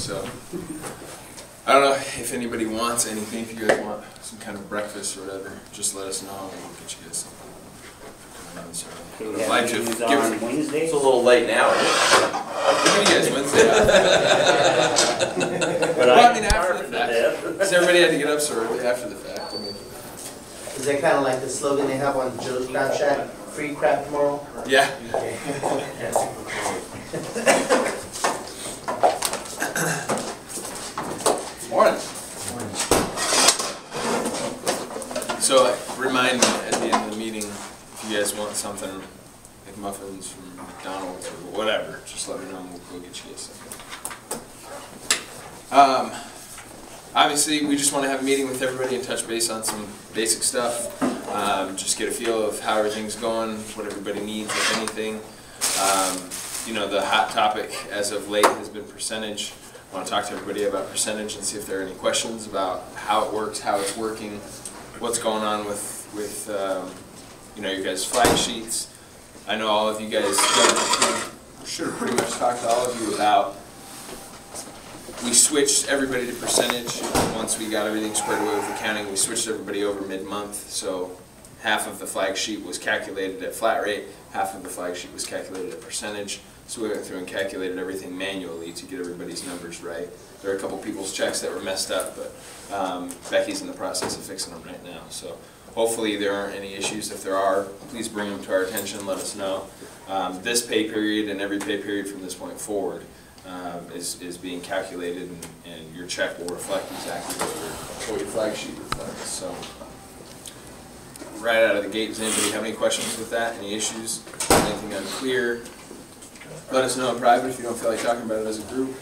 So I don't know if anybody wants anything. If you guys want some kind of breakfast or whatever, just let us know and we'll get you guys something. I'd like to give Wednesday. It's a little late now. Give you guys Wednesday off. Well, I mean after the fact. Because everybody had to get up so early after the fact. I mean, is that kind of like the slogan they have on Joe's Crab Shack? Free crab tomorrow? Yeah. Morning. So remind me at the end of the meeting if you guys want something like muffins from McDonald's or whatever, just let me know and we'll go get you guys something. Obviously, we just want to have a meeting with everybody and touch base on some basic stuff. Just get a feel of how everything's going, what everybody needs, if anything. You know, the hot topic as of late has been percentage. I want to talk to everybody about percentage and see if there are any questions about how it works, how it's working, what's going on with you know, your guys' flag sheets. I know all of you guys should have pretty much talked to all of you about. We switched everybody to percentage once we got everything squared away with accounting. We switched everybody over mid-month, so half of the flag sheet was calculated at flat rate, half of the flag sheet was calculated at percentage. So we went through and calculated everything manually to get everybody's numbers right. There are a couple people's checks that were messed up, but Becky's in the process of fixing them right now. So hopefully there aren't any issues. If there are, please bring them to our attention, let us know. This pay period and every pay period from this point forward is being calculated, and your check will reflect exactly what your flag sheet reflects. So right out of the gate, does anybody have any questions with that? Any issues? Anything unclear? Let us know in private if you don't feel like talking about it as a group.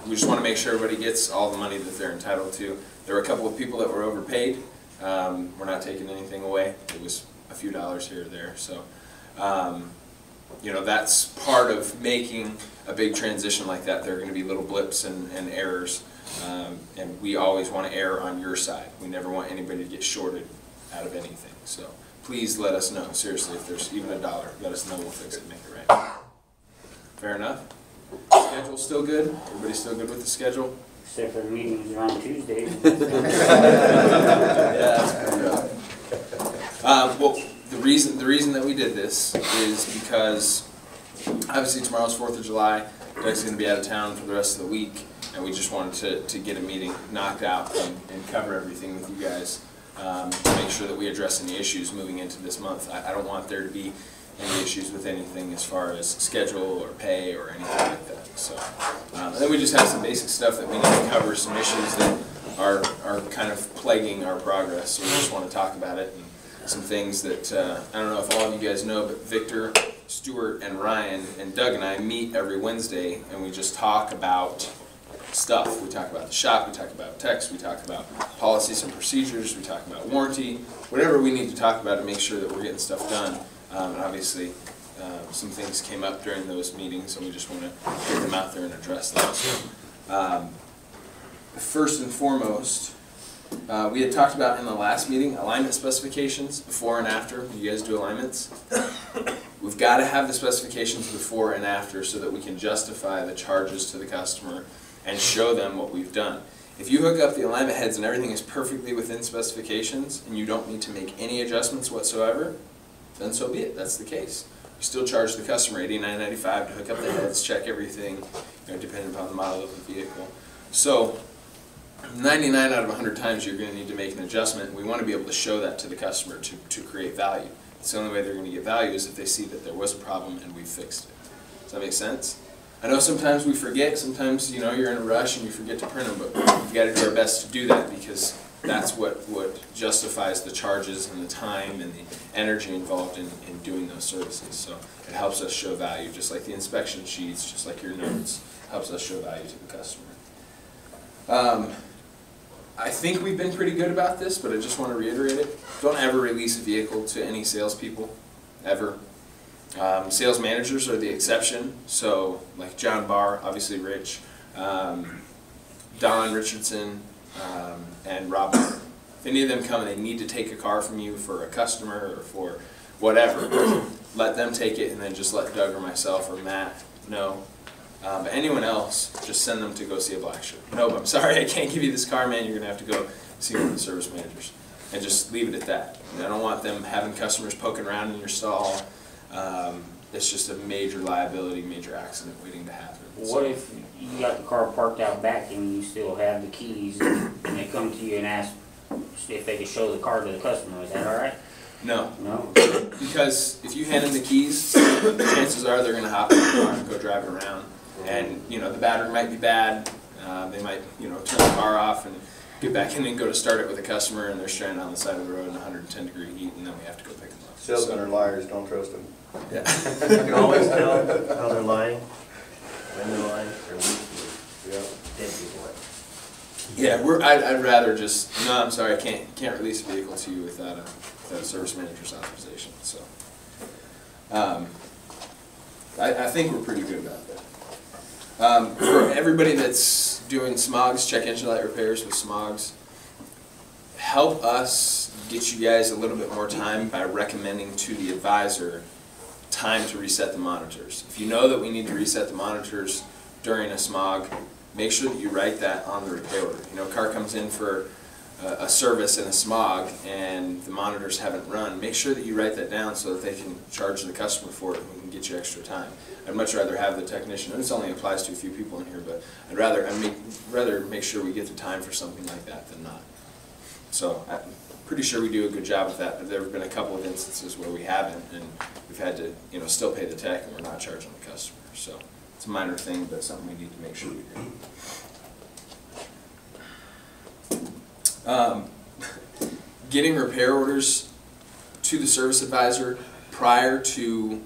We just want to make sure everybody gets all the money that they're entitled to. There were a couple of people that were overpaid. We're not taking anything away. It was a few dollars here or there. So, you know, that's part of making a big transition like that. There are going to be little blips and errors, and we always want to err on your side. We never want anybody to get shorted out of anything. So please let us know. Seriously, if there's even a dollar, let us know. We'll fix it and make it right. Fair enough? Schedule's still good? Everybody's still good with the schedule? Except for the meetings are on Tuesday. Yeah, that's pretty rough. Well, the reason that we did this is because obviously tomorrow's 4th of July. Doug's going to be out of town for the rest of the week, and we just wanted to get a meeting knocked out and cover everything with you guys to make sure that we address any issues moving into this month. I don't want there to be any issues with anything as far as schedule or pay or anything like that. So, and then we just have some basic stuff that we need to cover, some issues that are kind of plaguing our progress. So we just want to talk about it, and some things that I don't know if all of you guys know, but Victor, Stuart, and Ryan and Doug and I meet every Wednesday, and we just talk about stuff. We talk about the shop, we talk about text, we talk about policies and procedures, we talk about warranty, whatever we need to talk about to make sure that we're getting stuff done. And obviously, some things came up during those meetings, and we just want to get them out there and address those. First and foremost, we had talked about in the last meeting alignment specifications before and after. You guys do alignments? We've got to have the specifications before and after so that we can justify the charges to the customer and show them what we've done. If you hook up the alignment heads and everything is perfectly within specifications and you don't need to make any adjustments whatsoever, then so be it. That's the case. We still charge the customer $89.95 to hook up the heads, check everything, you know, depending upon the model of the vehicle. So 99 out of 100 times you're going to need to make an adjustment. We want to be able to show that to the customer to create value. It's the only way they're going to get value is if they see that there was a problem and we fixed it. Does that make sense? I know sometimes we forget, sometimes you know you're in a rush and you forget to print them, but we've got to do our best to do that because that's what justifies the charges and the time and the energy involved in doing those services. So it helps us show value, just like the inspection sheets, just like your notes, helps us show value to the customer. I think we've been pretty good about this, but I just want to reiterate it. Don't ever release a vehicle to any salespeople, ever. Sales managers are the exception, so like John Barr, obviously Rich, Don Richardson, and Rob. If any of them come and they need to take a car from you for a customer or for whatever, let them take it and then just let Doug or myself or Matt know. But anyone else, just send them to go see a black shirt. Nope, I'm sorry, I can't give you this car, man. You're gonna have to go see one of the service managers, and just leave it at that. I don't want them having customers poking around in your stall. It's just a major liability, major accident waiting to happen. What if you got the car parked out back and you still have the keys, and they come to you and ask if they could show the car to the customer? Is that all right? No. No? Because if you hand them the keys, chances are they're going to hop in the car and go drive it around. And, you know, the battery might be bad. They might, you know, turn the car off and get back in and go to start it with a customer, and they're stranded on the side of the road in 110-degree heat, and then we have to go pick them up. Salesmen are liars, don't trust them. Yeah. You can always tell how they're lying, when they're lying, they're weak, dead people. Yeah, I'd rather just, no, I'm sorry, I can't release a vehicle to you without a service manager's authorization. So, I think we're pretty good about that. For everybody that's doing smogs, check engine light repairs with smogs, help us get you guys a little bit more time by recommending to the advisor time to reset the monitors. If you know that we need to reset the monitors during a smog, make sure that you write that on the repair order. You know, a car comes in for a service in a smog and the monitors haven't run, make sure that you write that down so that they can charge the customer for it and we can get you extra time. I'd much rather have the technician, and this only applies to a few people in here, but I'd rather make sure we get the time for something like that than not. So I'm pretty sure we do a good job with that, but there have been a couple of instances where we haven't, and we've had to, you know, still pay the tech and we're not charging the customer. So it's a minor thing, but something we need to make sure we do. Getting repair orders to the service advisor prior to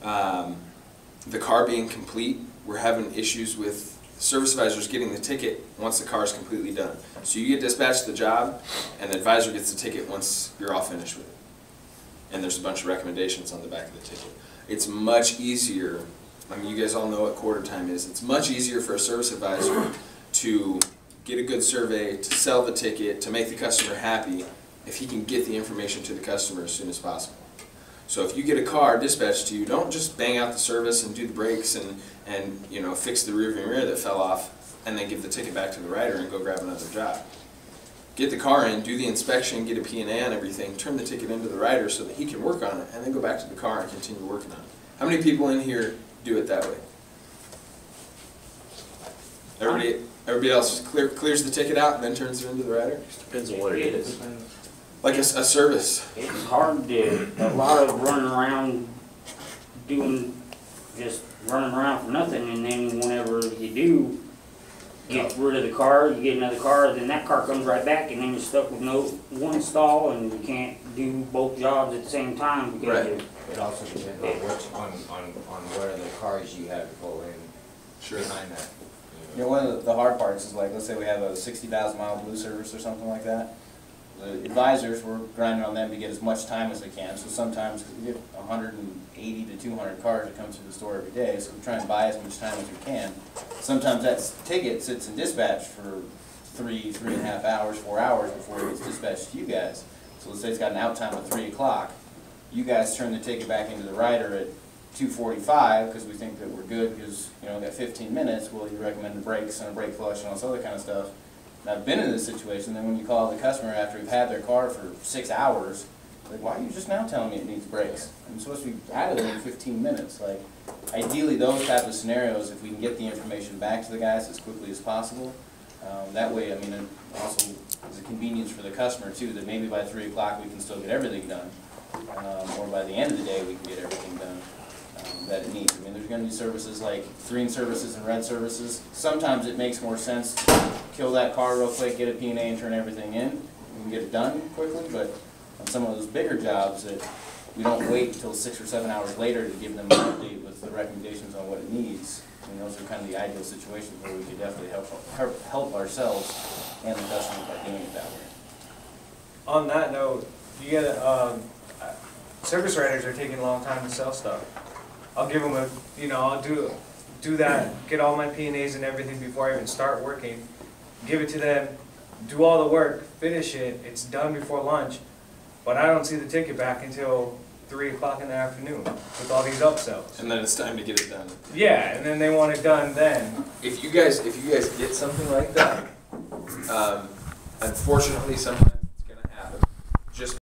the car being complete. We're having issues with service advisors getting the ticket once the car is completely done. So you get dispatched the job, and the advisor gets the ticket once you're all finished with it. And there's a bunch of recommendations on the back of the ticket. It's much easier, I mean, you guys all know what quarter time is. It's much easier for a service advisor to get a good survey, to sell the ticket, to make the customer happy, if he can get the information to the customer as soon as possible. So if you get a car dispatched to you, don't just bang out the service and do the brakes and you know, fix the rearview mirror that fell off and then give the ticket back to the writer and go grab another job. Get the car in, do the inspection, get a P&A on everything, turn the ticket into the writer so that he can work on it, and then go back to the car and continue working on it. How many people in here do it that way? Everybody else clears the ticket out and then turns it into the writer? Depends on what it is. Like a service. It's hard to, a lot of running around just running around for nothing, and then whenever you do get rid of the car, you get another car, then that car comes right back, and then you're stuck with no one stall, and you can't do both jobs at the same time because Right. It also depends on which, on what other cars you have to pull in behind that. You know, one of the hard parts is, like, let's say we have a 60,000 mile blue service or something like that. The advisors, we're grinding on them to get as much time as they can. So sometimes we get 180 to 200 cars that come through the store every day, so we try and buy as much time as we can. Sometimes that ticket sits in dispatch for 3.5 hours, 4 hours before it gets dispatched to you guys. So let's say it's got an out time of 3 o'clock. You guys turn the ticket back into the writer at 2:45 because we think that we're good because, you know, we got 15 minutes. Well, you recommend the brakes and a brake flush and all this other kind of stuff. And I've been in this situation, then when you call the customer after we've had their car for 6 hours, like, why are you just now telling me it needs brakes? I'm supposed to be out of there in 15 minutes. Like, ideally, those type of scenarios, if we can get the information back to the guys as quickly as possible, that way, I mean, it also is a convenience for the customer too, that maybe by 3 o'clock we can still get everything done, or by the end of the day we can get everything done that it needs. I mean, there's going to be services like green services and red services. Sometimes it makes more sense to kill that car real quick, get a P&A and turn everything in. We can get it done quickly, but on some of those bigger jobs that we don't wait until 6 or 7 hours later to give them an update with the recommendations on what it needs. I mean, those are kind of the ideal situations where we could definitely help ourselves and the customer by doing it that way. On that note, you get service writers are taking a long time to sell stuff. I'll give them I'll do that, get all my P&As and everything before I even start working, give it to them, do all the work, finish it, it's done before lunch, but I don't see the ticket back until 3 o'clock in the afternoon with all these upsells. And then it's time to get it done. Yeah, and then they want it done then. If you guys get something like that, unfortunately sometimes